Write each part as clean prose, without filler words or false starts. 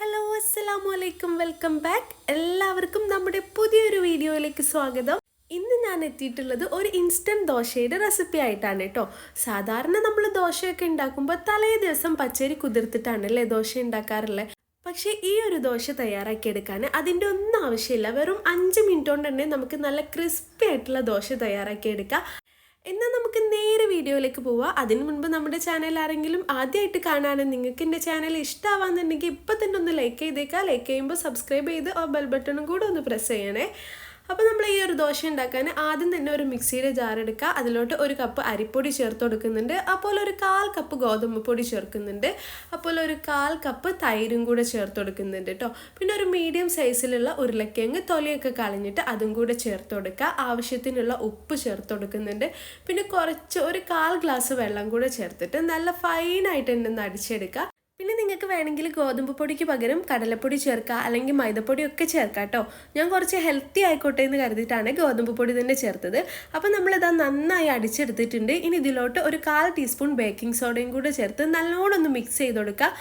Hello അസ്സലാമു അലൈക്കും welcome back. എല്ലാവർക്കും നമ്മുടെ പുതിയൊരു വീഡിയോയിലേക്ക് സ്വാഗതം. ഇന്ന് ഞാൻ എത്തിയിട്ടുള്ളത് ഒരു ഇൻസ്റ്റൻറ്റ് ദോശയുടെ റെസിപ്പി ആയിട്ടാണ് കേട്ടോ. സാധാരണ നമ്മൾ ദോശയൊക്കെ ഉണ്ടാക്കുമ്പോൾ തലേ ദിവസം പച്ചരി കുതിർത്തിട്ടാണല്ലേ ദോശ ഉണ്ടാക്കാറുള്ളത്. പക്ഷേ ഈ ഒരു ദോശ തയ്യാറാക്കിയെടുക്കാൻ അതിൻ്റെ ഒന്നും ആവശ്യമില്ല. വെറും 5 മിനിറ്റ് കൊണ്ട് തന്നെ നമുക്ക് നല്ല ക്രിസ്പി ആയിട്ടുള്ള ദോശ തയ്യാറാക്കിയെടുക്കാം. എന്നാൽ നമുക്ക് നേരെ വീഡിയോയിലേക്ക് പോവാം. അതിനു മുൻപ് നമ്മുടെ ചാനൽ ആരെങ്കിലും ആദ്യമായിട്ട് കാണാനും നിങ്ങൾക്ക് എൻ്റെ ചാനൽ ഇഷ്ടമാവാന്നുണ്ടെങ്കിൽ ഇപ്പം തന്നെ ഒന്ന് ലൈക്ക് ചെയ്തേക്കാം. ലൈക്ക് ചെയ്യുമ്പോൾ സബ്സ്ക്രൈബ് ചെയ്ത് ആ ബെൽ ബട്ടണും കൂടെ ഒന്ന് പ്രസ് ചെയ്യണേ. അപ്പോൾ നമ്മൾ ഈ ഒരു ദോശ ഉണ്ടാക്കാൻ ആദ്യം തന്നെ ഒരു മിക്സിയുടെ ജാർ എടുക്കുക. അതിലോട്ട് 1 കപ്പ് അരിപ്പൊടി ചേർത്ത് കൊടുക്കുന്നുണ്ട്. അപ്പോൾ ഒരു 1/4 കപ്പ് ഗോതമ്പ് പൊടി ചേർക്കുന്നുണ്ട്. അപ്പോൾ ഒരു 1/4 കപ്പ് തൈരും കൂടെ ചേർത്ത് കൊടുക്കുന്നുണ്ട് കേട്ടോ. പിന്നെ ഒരു മീഡിയം സൈസിലുള്ള ഉരുളക്കിഴങ്ങ് തൊലിയൊക്കെ കളഞ്ഞിട്ട് അതും കൂടെ ചേർത്ത് കൊടുക്കുക. ആവശ്യത്തിനുള്ള ഉപ്പ് ചേർത്ത് കൊടുക്കുന്നുണ്ട്. പിന്നെ ഒരു 1/4 ഗ്ലാസ് വെള്ളം കൂടെ ചേർത്തിട്ട് നല്ല ഫൈനായിട്ട് തന്നെ ഒന്ന് അടിച്ചെടുക്കുക. പിന്നെ നിങ്ങൾക്ക് വേണമെങ്കിൽ ഗോതമ്പ് പൊടിക്ക് പകരം കടലപ്പൊടി ചേർക്കുക, അല്ലെങ്കിൽ മൈദപ്പൊടി ഒക്കെ ചേർക്കാം കേട്ടോ. ഞാൻ കുറച്ച് ഹെൽത്തി ആയിക്കോട്ടെ എന്ന് കരുതിയിട്ടാണ് ഗോതമ്പ് പൊടി തന്നെ ചേർത്തത്. അപ്പോൾ നമ്മളിത് നന്നായി അടിച്ചെടുത്തിട്ടുണ്ട്. ഇനി ഇതിലോട്ട് ഒരു 1/4 ടീസ്പൂൺ ബേക്കിംഗ് സോഡയും കൂടെ ചേർത്ത് നല്ലോണം ഒന്ന് മിക്സ് ചെയ്ത് കൊടുക്കുക.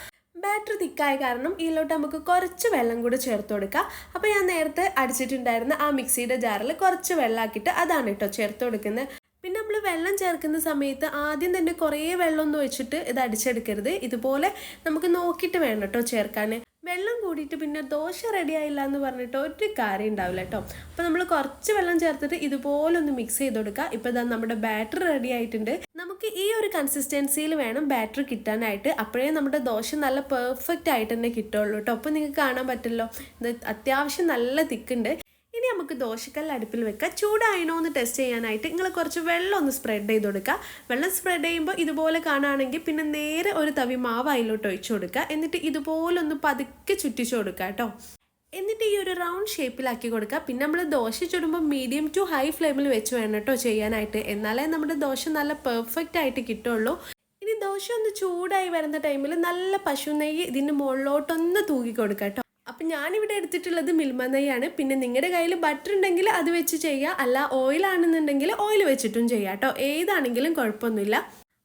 ബാറ്റർ തിക്കായ കാരണം ഇതിലോട്ട് നമുക്ക് കുറച്ച് വെള്ളം കൂടെ ചേർത്ത് കൊടുക്കുക. അപ്പോൾ ഞാൻ നേരത്തെ അടിച്ചിട്ടുണ്ടായിരുന്ന ആ മിക്സിയുടെ ജാറിൽ കുറച്ച് വെള്ളമാക്കിയിട്ട് അതാണ് കേട്ടോ ചേർത്ത് കൊടുക്കുന്നത്. പിന്നെ നമ്മൾ വെള്ളം ചേർക്കുന്ന സമയത്ത് ആദ്യം തന്നെ കുറേ വെള്ളമൊന്നും വെച്ചിട്ട് ഇത് അടിച്ചെടുക്കരുത്. ഇതുപോലെ നമുക്ക് നോക്കിയിട്ട് വേണം കേട്ടോ ചേർക്കാൻ. വെള്ളം കൂടിയിട്ട് പിന്നെ ദോശ റെഡി ആയില്ല എന്ന് പറഞ്ഞിട്ട് ഒരു കാര്യം ഉണ്ടാവില്ല കേട്ടോ. അപ്പോൾ നമ്മൾ കുറച്ച് വെള്ളം ചേർത്തിട്ട് ഇതുപോലെ ഒന്ന് മിക്സ് ചെയ്ത് കൊടുക്കുക. ഇപ്പോൾ ഇതാ നമ്മുടെ ബാറ്റർ റെഡി ആയിട്ടുണ്ട്. നമുക്ക് ഈ ഒരു കൺസിസ്റ്റൻസിയിൽ വേണം ബാറ്റർ കിട്ടാനായിട്ട്. അപ്പോഴേ നമ്മുടെ ദോശ നല്ല പെർഫെക്റ്റ് ആയിട്ട് തന്നെ കിട്ടുള്ളൂ കേട്ടോ. അപ്പോൾ നിങ്ങൾക്ക് കാണാൻ പറ്റുമല്ലോ, ഇത് അത്യാവശ്യം നല്ല തിക്കുണ്ട്. ഇനി നമുക്ക് ദോശക്കല്ല് അടുപ്പിൽ വെക്കുക. ചൂടായണോ എന്ന് ടെസ്റ്റ് ചെയ്യാനായിട്ട് നിങ്ങൾ കുറച്ച് വെള്ളം ഒന്ന് സ്പ്രെഡ് ചെയ്ത് കൊടുക്കുക. വെള്ളം സ്പ്രെഡ് ചെയ്യുമ്പോൾ ഇതുപോലെ കാണുകയാണെങ്കിൽ പിന്നെ നേരെ ഒരു തവി മാവ് അതിലോട്ട് ഒഴിച്ചു കൊടുക്കുക. എന്നിട്ട് ഇതുപോലെ ഒന്ന് പതുക്കെ ചുറ്റിച്ചു കൊടുക്കുക കേട്ടോ. എന്നിട്ട് ഈ ഒരു റൗണ്ട് ഷേപ്പിലാക്കി കൊടുക്കുക. പിന്നെ നമ്മൾ ദോശ ചുടുമ്പോൾ മീഡിയം ടു ഹൈ ഫ്ലെയിമിൽ വെച്ച് വേണം കേട്ടോ ചെയ്യാനായിട്ട്. എന്നാലേ നമ്മുടെ ദോശ നല്ല പെർഫെക്റ്റ് ആയിട്ട് കിട്ടുള്ളൂ. ഇനി ദോശ ഒന്ന് ചൂടായി വരുന്ന ടൈമിൽ നല്ല പശു നെയ്യ് ഇതിൻ്റെ മുകളിലോട്ടൊന്ന് തൂക്കി കൊടുക്കുക കേട്ടോ. അപ്പം ഞാനിവിടെ എടുത്തിട്ടുള്ളത് മിൽമ നെയ്യാണ്. പിന്നെ നിങ്ങളുടെ കയ്യിൽ ബട്ടർ ഉണ്ടെങ്കിൽ അത് വെച്ച് ചെയ്യുക, അല്ല ഓയിലാണെന്നുണ്ടെങ്കിൽ ഓയിൽ വെച്ചിട്ടും ചെയ്യാം കേട്ടോ. ഏതാണെങ്കിലും കുഴപ്പമൊന്നുമില്ല.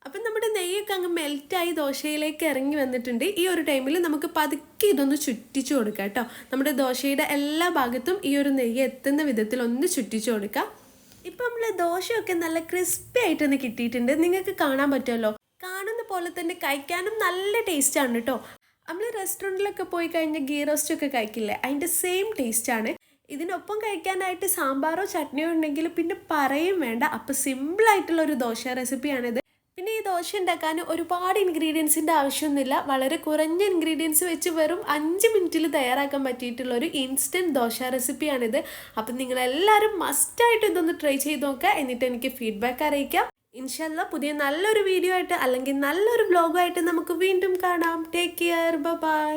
അപ്പം നമ്മുടെ നെയ്യൊക്കെ അങ്ങ് മെൽറ്റായി ദോശയിലേക്ക് ഇറങ്ങി വന്നിട്ടുണ്ട്. ഈ ഒരു ടൈമിൽ നമുക്ക് പതുക്കെ ഇതൊന്ന് ചുറ്റിച്ചു കൊടുക്കാം കേട്ടോ. നമ്മുടെ ദോശയുടെ എല്ലാ ഭാഗത്തും ഈ ഒരു നെയ്യ് എത്തുന്ന വിധത്തിൽ ഒന്ന് ചുറ്റിച്ചു കൊടുക്കാം. ഇപ്പം നമ്മൾ ദോശയൊക്കെ നല്ല ക്രിസ്പി ആയിട്ടൊന്ന് കിട്ടിയിട്ടുണ്ട്. നിങ്ങൾക്ക് കാണാൻ പറ്റുമല്ലോ. കാണുന്ന പോലെ തന്നെ കഴിക്കാനും നല്ല ടേസ്റ്റാണ് കേട്ടോ. നമ്മൾ റെസ്റ്റോറൻറ്റിലൊക്കെ പോയി കഴിഞ്ഞാൽ ഗീ റോസ്റ്റൊക്കെ കഴിക്കില്ലേ, അതിൻ്റെ സെയിം ടേസ്റ്റാണ്. ഇതിനൊപ്പം കഴിക്കാനായിട്ട് സാമ്പാറോ ചട്നിയോ ഉണ്ടെങ്കിൽ പിന്നെ പറയും വേണ്ട. അപ്പോൾ സിമ്പിളായിട്ടുള്ളൊരു ദോശ റെസിപ്പിയാണിത്. പിന്നെ ഈ ദോശ ഉണ്ടാക്കാൻ ഒരുപാട് ഇൻഗ്രീഡിയൻസിൻ്റെ ആവശ്യമൊന്നുമില്ല. വളരെ കുറഞ്ഞ ഇൻഗ്രീഡിയൻസ് വെച്ച് വെറും 5 മിനിറ്റിൽ തയ്യാറാക്കാൻ പറ്റിയിട്ടുള്ളൊരു ഇൻസ്റ്റൻറ്റ് ദോശ റെസിപ്പിയാണിത്. അപ്പം നിങ്ങളെല്ലാവരും മസ്റ്റായിട്ട് ഇതൊന്ന് ട്രൈ ചെയ്ത് നോക്കുക. എന്നിട്ട് എനിക്ക് ഫീഡ്ബാക്ക് അറിയിക്കാം. ഇൻഷാല്ലാ പുതിയ നല്ലൊരു വീഡിയോ ആയിട്ട് അല്ലെങ്കിൽ നല്ലൊരു വ്ലോഗായിട്ട് നമുക്ക് വീണ്ടും കാണാം. Take care, by.